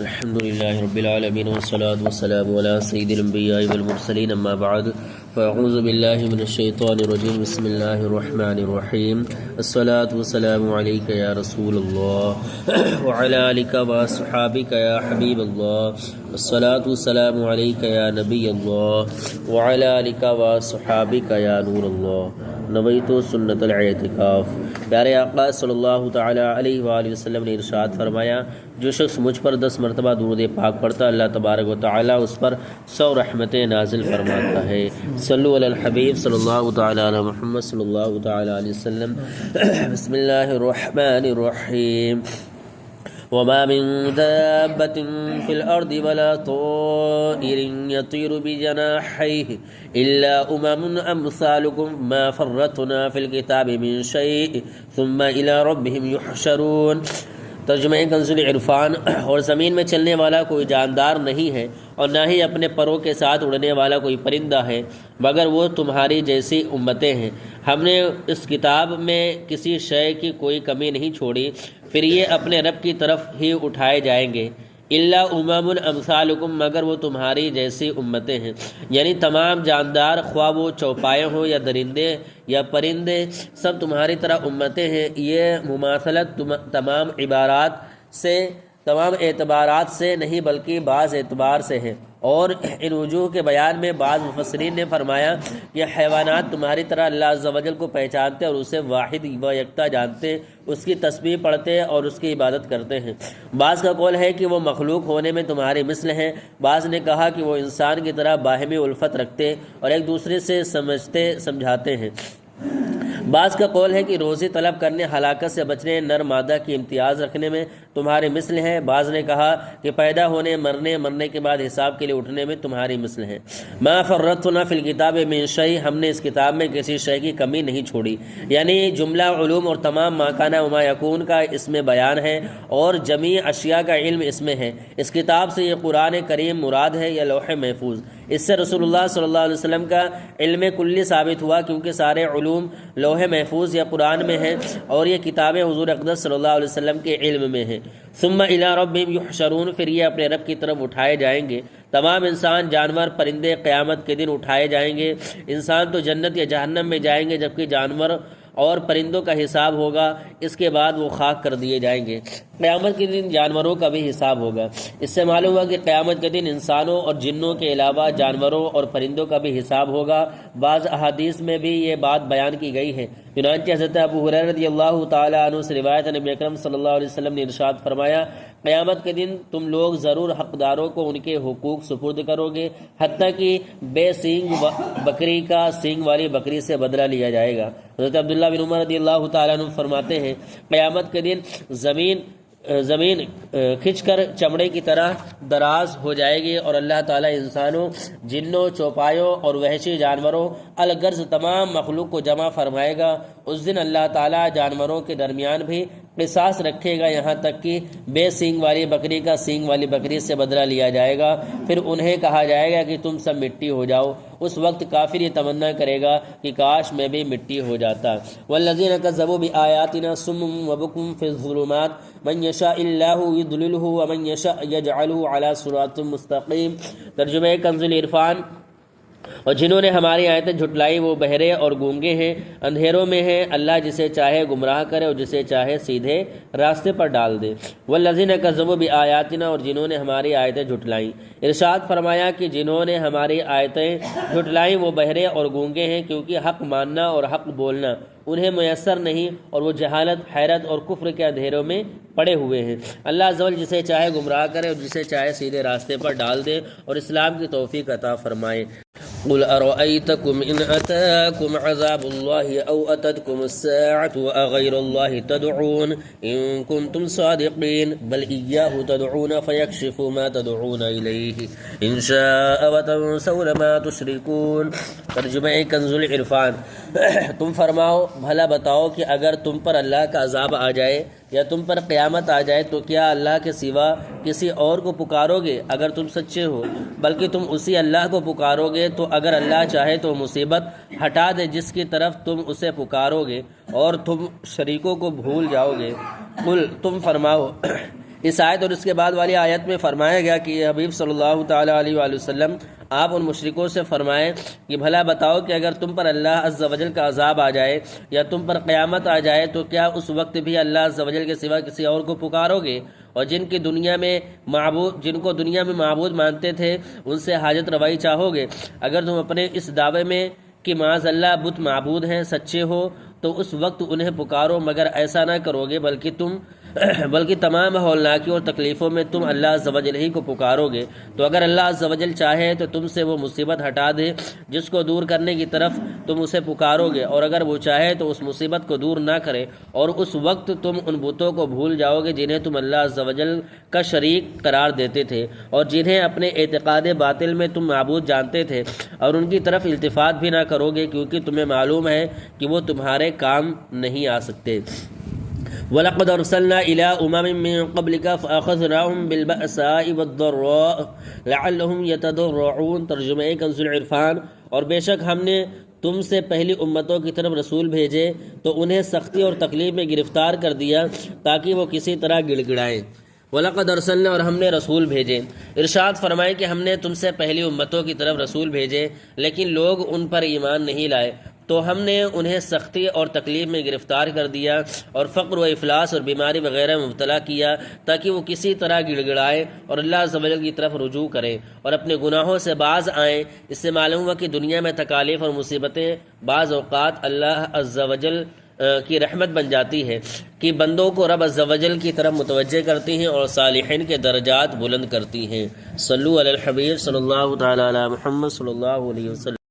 الحمد لله رب العالمين والصلاة والسلام على سيد الأنبياء والمرسلين أما بعد فأعوذ بالله من الشيطان الرجيم بسم الله الرحمن الرحيم الصلاة والسلام عليك يا رسول الله وعلى آلك وصحابك يا حبيب الله الصلاة والسلام عليك يا نبي الله وعلى آلك وصحابك يا نور الله نویت سنت الاعتکاف۔ پیارے آقا صلی اللہ تعالی علیہ وآلہ وسلم نے ارشاد فرمایا، جو شخص مجھ پر 10 مرتبہ درود پاک پڑھتا اللہ تبارک و تعالی اس پر 100 رحمتیں نازل فرماتا ہے۔ صلو علی الحبیب صلی اللہ تعالی علی محمد صلی اللہ تعالی علیہ وسلم۔ بسم اللہ الرحمن الرحیم۔ وما من دابة في الأرض ولا طائر يطير بجناحيه إلا أمثالكم ما فرطنا في الكتاب من شيء ثم إلى ربهم يحشرون۔ ترجمہ کنز العرفان۔ اور زمین میں چلنے والا کوئی جاندار نہیں ہے اور نہ ہی اپنے پروں کے ساتھ اڑنے والا کوئی پرندہ ہے مگر وہ تمہاری جیسی امتیں ہیں۔ ہم نے اس کتاب میں کسی شے کی کوئی کمی نہیں چھوڑی، پھر یہ اپنے رب کی طرف ہی اٹھائے جائیں گے۔ الا امثالکم، مگر وہ تمہاری جیسی امتیں ہیں، یعنی تمام جاندار خواہ وہ چوپائے ہوں یا درندے یا پرندے سب تمہاری طرح امتیں ہیں۔ یہ مماثلت تمام اعتبارات سے نہیں بلکہ بعض اعتبار سے ہے، اور ان وجوہ کے بیان میں بعض مفسرین نے فرمایا کہ حیوانات تمہاری طرح اللہ عز و جل کو پہچانتے اور اسے واحد و یکتا جانتے، اس کی تسبیح پڑھتے اور اس کی عبادت کرتے ہیں۔ بعض کا قول ہے کہ وہ مخلوق ہونے میں تمہارے مثل ہیں، بعض نے کہا کہ وہ انسان کی طرح باہمی الفت رکھتے اور ایک دوسرے سے سمجھاتے ہیں۔ بعض کا قول ہے کہ روزی طلب کرنے، ہلاکت سے بچنے، نر مادہ کی امتیاز رکھنے میں تمہارے مثل ہیں۔ بعض نے کہا کہ پیدا ہونے، مرنے کے بعد حساب کے لیے اٹھنے میں تمہاری مثل ہیں۔ ما فرطنا فی الکتاب من شیء، ہم نے اس کتاب میں کسی شے کی کمی نہیں چھوڑی، یعنی جملہ علوم اور تمام ما کان و ما یکون کا اس میں بیان ہے اور جمیع اشیاء کا علم اس میں ہے۔ اس کتاب سے یہ قرآن کریم مراد ہے یا لوح محفوظ؟ اس سے رسول اللہ صلی اللہ علیہ وسلم کا علم کلی ثابت ہوا، کیونکہ سارے علوم لوح محفوظ یا قرآن میں ہیں اور یہ کتابیں حضور اقدس صلی اللہ علیہ وسلم کے علم میں ہیں۔ ثم الی ربہم یحشرون، پھر یہ اپنے رب کی طرف اٹھائے جائیں گے۔ تمام انسان، جانور، پرندے قیامت کے دن اٹھائے جائیں گے۔ انسان تو جنت یا جہنم میں جائیں گے، جبکہ جانور اور پرندوں کا حساب ہوگا، اس کے بعد وہ خاک کر دیے جائیں گے۔ قیامت کے دن جانوروں کا بھی حساب ہوگا۔ اس سے معلوم ہوا کہ قیامت کے دن انسانوں اور جنوں کے علاوہ جانوروں اور پرندوں کا بھی حساب ہوگا۔ بعض احادیث میں بھی یہ بات بیان کی گئی ہے۔ چنانچہ حضرت ابو ہریرہ رضی اللہ تعالی عنہ سے روایت ہے، نبی اکرم صلی اللہ علیہ وسلم نے ارشاد فرمایا، قیامت کے دن تم لوگ ضرور حقداروں کو ان کے حقوق سپرد کرو گے، حتیٰ کہ بے سینگ بکری کا سینگ والی بکری سے بدلہ لیا جائے گا۔ حضرت عبداللہ بن عمر رضی اللہ تعالیٰ عنہ فرماتے ہیں، قیامت کے دن زمین کھنچ کر چمڑے کی طرح دراز ہو جائے گی اور اللہ تعالیٰ انسانوں، جنوں، چوپایوں اور وحشی جانوروں الغرض تمام مخلوق کو جمع فرمائے گا۔ اس دن اللہ تعالیٰ جانوروں کے درمیان بھی قصاص رکھے گا، یہاں تک کہ بے سینگ والی بکری کا سینگ والی بکری سے بدلہ لیا جائے گا۔ پھر انہیں کہا جائے گا کہ تم سب مٹی ہو جاؤ۔ اس وقت کافر یہ تمنا کرے گا کہ کاش میں بھی مٹی ہو جاتا۔ والذین کذبوا بآیاتنا صم وبکم فی الظلمات من یشاء اللہ یضللہ ومن یشاء یجعلہ علی صراط مستقیم۔ ترجمہ کنز العرفان۔ اور جنہوں نے ہماری آیتیں جھٹلائی وہ بہرے اور گونگے ہیں، اندھیروں میں ہیں، اللہ جسے چاہے گمراہ کرے اور جسے چاہے سیدھے راستے پر ڈال دے۔ والذین کذبوا بآیاتنا، اور جنہوں نے ہماری آیتیں جھٹلائیں۔ ارشاد فرمایا کہ جنہوں نے ہماری آیتیں جھٹلائیں وہ بہرے اور گونگے ہیں، کیونکہ حق ماننا اور حق بولنا انہیں میسر نہیں اور وہ جہالت، حیرت اور کفر کے اندھیروں میں پڑے ہوئے ہیں۔ اللہ عز و جل جسے چاہے گمراہ کرے اور جسے چاہے سیدھے راستے پر ڈال دے اور اسلام کی توفیق عطا فرمائے۔ قل أرأيتكم إن أتاكم عذاب الله أو أتتكم الساعة أغير الله تدعون إن كنتم صادقين بل إياه تدعون فيكشف ما تدعون إليه إن شاء وتنسون ما تشركون۔ ترجمہ کنز العرفان۔ تم فرماؤ، بھلا بتاؤ کہ اگر تم پر اللہ کا عذاب آ جائے یا تم پر قیامت آ جائے تو کیا اللہ کے سوا کسی اور کو پکارو گے اگر تم سچے ہو؟ بلکہ تم اسی اللہ کو پکارو گے، تو اگر اللہ چاہے تو مصیبت ہٹا دے جس کی طرف تم اسے پکارو گے اور تم شریکوں کو بھول جاؤ گے۔ قل، تم فرماؤ، اس آیت اور اس کے بعد والی آیت میں فرمایا گیا کہ حبیب صلی اللہ تعالیٰ علیہ وآلہ وسلم آپ ان مشرکوں سے فرمائیں کہ بھلا بتاؤ کہ اگر تم پر اللہ عز و جل کا عذاب آ جائے یا تم پر قیامت آ جائے تو کیا اس وقت بھی اللہ عز و جل کے سوا کسی اور کو پکارو گے؟ اور جن کو دنیا میں معبود مانتے تھے ان سے حاجت روائی چاہو گے؟ اگر تم اپنے اس دعوے میں کہ معاذ اللہ بت معبود ہیں سچے ہو تو اس وقت انہیں پکارو، مگر ایسا نہ کرو گے بلکہ تمام ہولناکیوں اور تکلیفوں میں تم اللہ عز و جل ہی کو پکارو گے۔ تو اگر اللہ عز و جل چاہے تو تم سے وہ مصیبت ہٹا دے جس کو دور کرنے کی طرف تم اسے پکارو گے، اور اگر وہ چاہے تو اس مصیبت کو دور نہ کرے، اور اس وقت تم ان بتوں کو بھول جاؤ گے جنہیں تم اللہ عز و جل کا شریک قرار دیتے تھے اور جنہیں اپنے اعتقاد باطل میں تم معبود جانتے تھے، اور ان کی طرف التفات بھی نہ کرو گے کیونکہ تمہیں معلوم ہے کہ وہ تمہارے کام نہیں آ سکتے۔ وَلَقَدْ أَرْسَلْنَا إِلَىٰ أُمَمٍ مِّن قَبْلِكَ فَأَخَذْنَاهُمْ بِالْبَأْسَاءِ وَالضَّرَّاءِ لَعَلَّهُمْ يَتَضَرَّعُونَ ترجمہ کنز العرفان۔ اور بے شک ہم نے تم سے پہلی امتوں کی طرف رسول بھیجے تو انہیں سختی اور تکلیف میں گرفتار کر دیا تاکہ وہ کسی طرح گڑ گڑائیں۔ وَلَقَدْ أَرْسَلْنَا، اور ہم نے رسول بھیجے۔ ارشاد فرمائے کہ ہم نے تم سے پہلی امتوں کی طرف رسول بھیجے لیکن لوگ ان پر ایمان نہیں لائے، تو ہم نے انہیں سختی اور تکلیف میں گرفتار کر دیا اور فقر و افلاس اور بیماری وغیرہ میں مبتلا کیا تاکہ وہ کسی طرح گڑ گڑائیں اور اللہ عز و جل کی طرف رجوع کریں اور اپنے گناہوں سے باز آئیں۔ اس سے معلوم ہوا کہ دنیا میں تکالیف اور مصیبتیں بعض اوقات اللہ عز و جل کی رحمت بن جاتی ہے کہ بندوں کو رب عز و جل کی طرف متوجہ کرتی ہیں اور صالحین کے درجات بلند کرتی ہیں۔ صلو علی الحبیب صلی اللہ تعالی علی محمد صلی اللہ علیہ وسلم۔